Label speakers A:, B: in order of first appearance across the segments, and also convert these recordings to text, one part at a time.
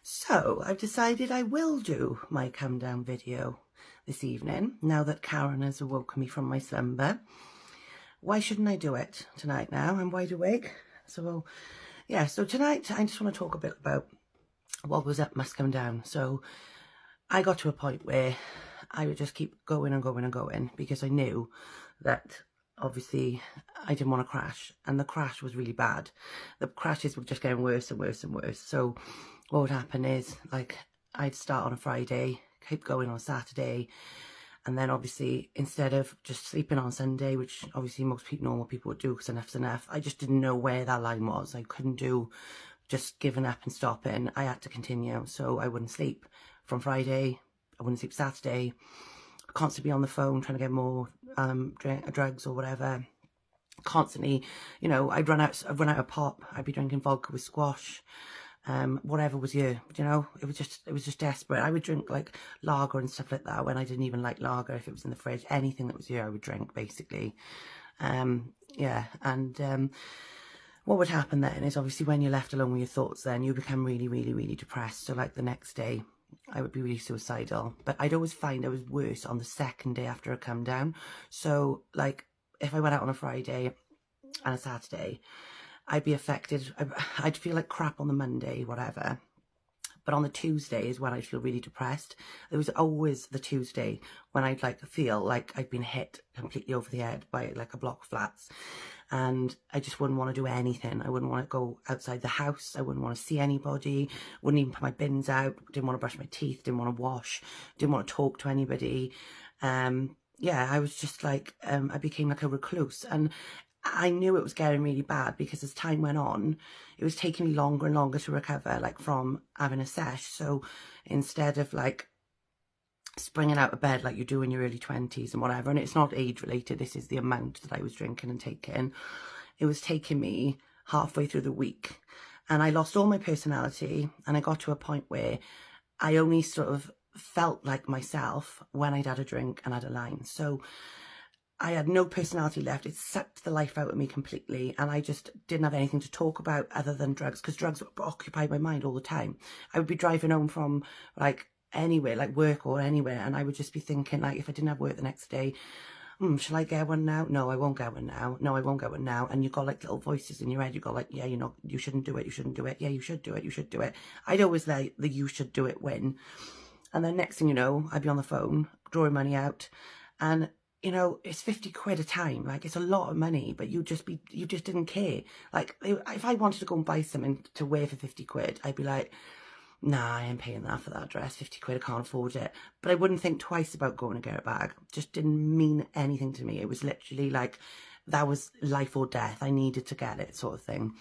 A: So I've decided I will do my come down video this evening, now that Karen has awoken me from my slumber. Why shouldn't I do it tonight now? I'm wide awake. So yeah, so tonight I just want to talk a bit about what was up must come down. So I got to a point where I would just keep going and going and going because I knew that obviously I didn't want to crash, and the crash was really bad. The crashes were just getting worse and worse and worse. So what would happen is, like, I'd start on a Friday, keep going on Saturday, and then obviously instead of just sleeping on Sunday, which obviously most people, normal people would do because enough's enough, I just didn't know where that line was. I couldn't do just giving up and stopping. I had to continue. So I wouldn't sleep from Friday, I wouldn't sleep Saturday, constantly on the phone trying to get more drugs or whatever. Constantly, you know, I'd run out of pop, I'd be drinking vodka with squash, whatever was here, you know. It was just desperate. I would drink like lager and stuff like that when I didn't even like lager. If it was in the fridge, anything that was here I would drink, basically. Yeah, and what would happen then is, obviously when you're left alone with your thoughts, then you become really, really, really depressed. So like the next day I would be really suicidal, but I'd always find I was worse on the second day after a come down. So like if I went out on a Friday and a Saturday, I'd be affected. I'd feel like crap on the Monday, whatever. But on the Tuesday is when I'd feel really depressed. There was always the Tuesday when I'd like feel like I'd been hit completely over the head by like a block of flats. And I just wouldn't want to do anything. I wouldn't want to go outside the house. I wouldn't want to see anybody. Wouldn't even put my bins out. Didn't want to brush my teeth. Didn't want to wash. Didn't want to talk to anybody. Yeah, I was just like, I became like a recluse. And I knew it was getting really bad because as time went on, it was taking me longer and longer to recover, like from having a sesh. So instead of like springing out of bed like you do in your early 20s and whatever, and it's not age related, this is the amount that I was drinking and taking, it was taking me halfway through the week, and I lost all my personality, and I got to a point where I only sort of felt like myself when I'd had a drink and had a line. So I had no personality left. It sucked the life out of me completely, and I just didn't have anything to talk about other than drugs, because drugs occupied my mind all the time. I would be driving home from like anywhere, like work or anywhere, and I would just be thinking, like, if I didn't have work the next day, shall I get one now? No, I won't get one now. No, I won't get one now. And you've got like little voices in your head. You got like, yeah, you know, you shouldn't do it. You shouldn't do it. Yeah, you should do it. You should do it. I'd always let the you should do it win. And then next thing you know, I'd be on the phone, drawing money out, and you know, it's 50 quid a time. Like, it's a lot of money, but you just didn't care. Like, if I wanted to go and buy something to wear for 50 quid, I'd be like, nah, I ain't paying that for that dress. 50 quid, I can't afford it. But I wouldn't think twice about going to get a bag. Just didn't mean anything to me. It was literally like, that was life or death. I needed to get it, sort of thing.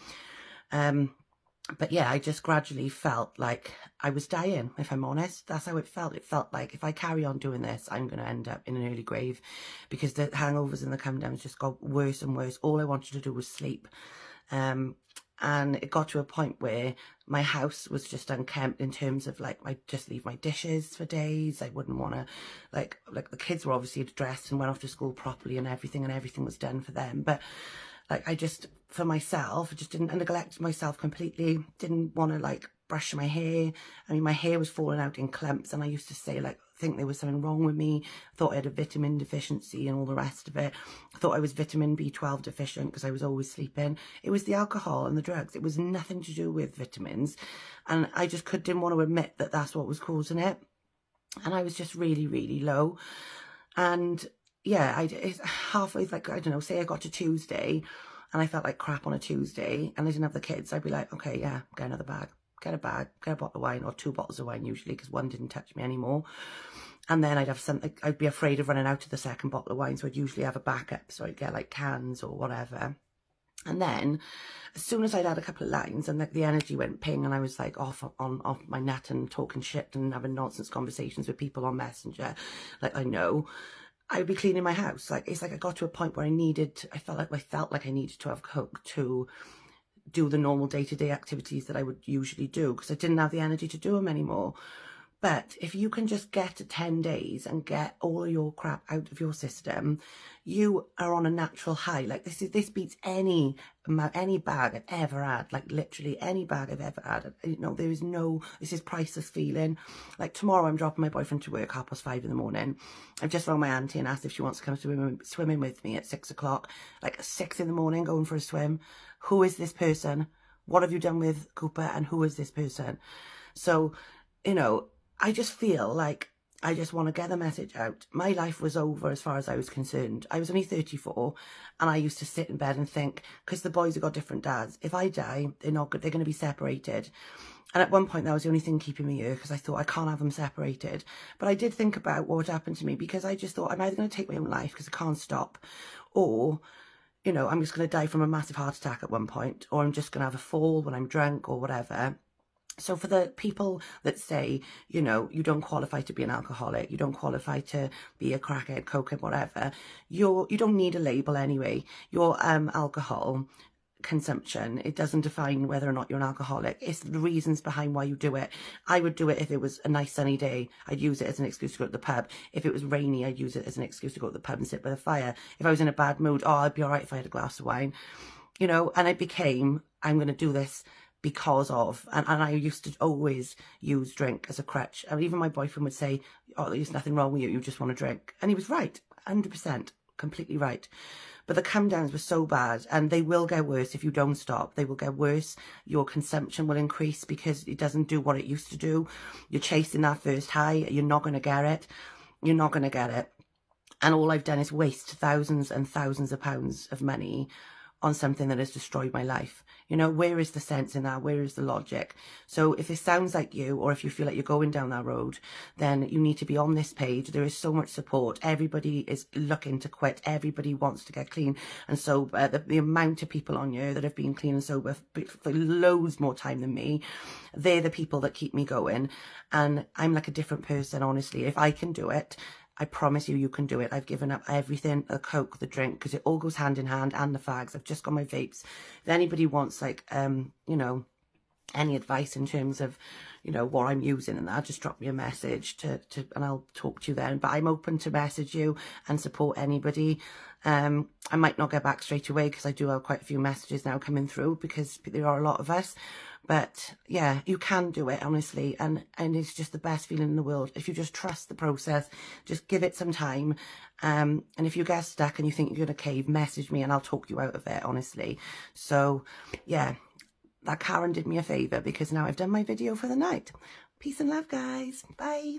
A: But yeah, I just gradually felt like I was dying, if I'm honest. That's how it felt. It felt like if I carry on doing this, I'm going to end up in an early grave, because the hangovers and the come downs just got worse and worse. All I wanted to do was sleep. And it got to a point where my house was just unkempt, in terms of like, I'd just leave my dishes for days. I wouldn't want to, like the kids were obviously dressed and went off to school properly and everything was done for them. But like, I just, for myself, just didn't, neglect myself completely. Didn't want to like brush my hair. I mean, my hair was falling out in clumps, and I used to say, like, think there was something wrong with me. Thought I had a vitamin deficiency and all the rest of it. I thought I was vitamin B12 deficient because I was always sleeping. It was the alcohol and the drugs. It was nothing to do with vitamins. And I just didn't want to admit that that's what was causing it. And I was just really, really low. And yeah, it's halfway, like, I don't know, say I got to Tuesday and I felt like crap on a Tuesday and I didn't have the kids, I'd be like, okay, yeah, get another bag. Get a bag, get a bottle of wine, or 2 bottles of wine usually, because one didn't touch me anymore. And then I'd have something, I'd be afraid of running out of the second bottle of wine, so I'd usually have a backup, so I'd get like cans or whatever. And then as soon as I'd had a couple of lines and the energy went ping, and I was like off my nut and talking shit and having nonsense conversations with people on Messenger, like, I know, I would be cleaning my house. Like, it's like I got to a point where I felt like I needed to have coke to do the normal day-to-day activities that I would usually do, because I didn't have the energy to do them anymore. But if you can just get to 10 days and get all of your crap out of your system, you are on a natural high. Like this beats any bag I've ever had. Like literally any bag I've ever had. You know, this is priceless feeling. Like tomorrow I'm dropping my boyfriend to work 5:30 in the morning. I've just rang my auntie and asked if she wants to come swimming with me at 6 o'clock. Like 6 in the morning going for a swim. Who is this person? What have you done with Cooper? And who is this person? So, you know, I just feel like I just want to get the message out. My life was over as far as I was concerned. I was only 34 and I used to sit in bed and think, because the boys have got different dads, if I die, they're not good, they're going to be separated. And at one point that was the only thing keeping me here, because I thought I can't have them separated. But I did think about what would happen to me, because I just thought I'm either going to take my own life because I can't stop, or, you know, I'm just going to die from a massive heart attack at one point, or I'm just going to have a fall when I'm drunk or whatever. So for the people that say, you know, you don't qualify to be an alcoholic, you don't qualify to be a crackhead, cokehead, whatever, you don't need a label anyway. Your alcohol consumption, it doesn't define whether or not you're an alcoholic. It's the reasons behind why you do it. I would do it if it was a nice sunny day. I'd use it as an excuse to go to the pub. If it was rainy, I'd use it as an excuse to go to the pub and sit by the fire. If I was in a bad mood, oh, I'd be all right if I had a glass of wine. You know, and it became, I'm going to do this because of, and I used to always use drink as a crutch. And even my boyfriend would say, oh, there's nothing wrong with you, you just want to drink. And he was right, 100%, completely right. But the come downs were so bad, and they will get worse if you don't stop. They will get worse. Your consumption will increase because it doesn't do what it used to do. You're chasing that first high, you're not going to get it. You're not going to get it. And all I've done is waste thousands and thousands of pounds of money on something that has destroyed my life. You know, where is the sense in that? Where is the logic? So if it sounds like you, or if you feel like you're going down that road, then you need to be on this page. There is so much support. Everybody is looking to quit. Everybody wants to get clean and sober. The amount of people on here that have been clean and sober for loads more time than me, they're the people that keep me going. And I'm like a different person, honestly. If I can do it, I promise you, you can do it. I've given up everything, the coke, the drink, because it all goes hand in hand, and the fags. I've just got my vapes. If anybody wants, like, you know, any advice in terms of, you know, what I'm using and that, just drop me a message and I'll talk to you then. But I'm open to message you and support anybody. I might not get back straight away because I do have quite a few messages now coming through because there are a lot of us. But yeah, you can do it, honestly, and it's just the best feeling in the world. If you just trust the process, just give it some time. And if you get stuck and you think you're going to cave, message me and I'll talk you out of it, honestly. So yeah, that Karen did me a favour because now I've done my video for the night. Peace and love, guys. Bye.